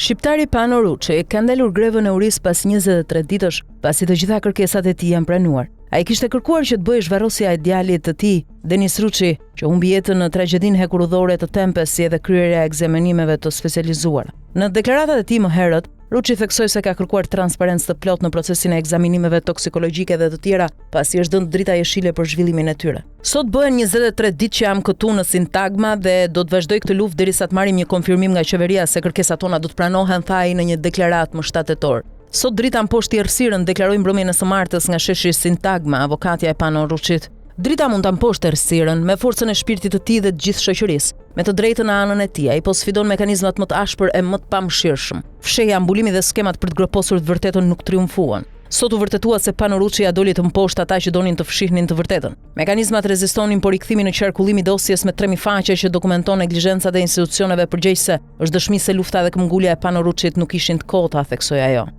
Shqiptari Pano Ruçi ka ndalur grevën e urisë pas 23 ditësh, pasi të gjitha kërkesat e tij janë pranuar. Ai kishte kërkuar që të bëhej zhvarrosja e djalit të tij, Denis Ruçi, që humbi jetën në tragjedinë hekurudhore të Tempës, si edhe kryerja e ekzaminimeve të specializuara. Në deklaratat e tij më herët, Ruçi theksoi se ka kërkuar transparencë të plotë në procesin e ekzaminimeve toksikologjike dhe të tjera, pasi është dhënë drita jeshile për zhvillimin e tyre. Sot bëhen 23 ditë që jam këtu në Sintagma dhe do të vazhdoj këtë luftë derisa të marrim një konfirmim nga qeveria se kërkesat tona do të pranohen, tha ai në një deklaratë më 7 tetor. Sot drita mposhti errësirën, deklaroi mbrëmjen e së martës nga sheshi Sintagma, avokatja e Pano Ruçit. Drita mund ta mposhtë errësirën me forcën e shpirtit të tij dhe të gjithë shoqërisë. Me të drejtën në anën e tij, ai po sfidon mekanizmat më të ashpër e më të pamëshirshëm. Fshehja, mbulimi dhe skemat për të groposur të vërtetën nuk triumfuan. Sot u vërtetua se Pano Ruçi ja doli të mposhtë ata që donin të fshihnin të vërtetën. Mekanizmat rezistonin, por rikthimi në qarkullimi i dosjes me 3000 faqe që dokumenton neglizhencat e institucioneve përgjegjëse është dëshmi se lufta dhe këmbgulja e Pano Ruçit nuk ishin të kota, theksoi ajo.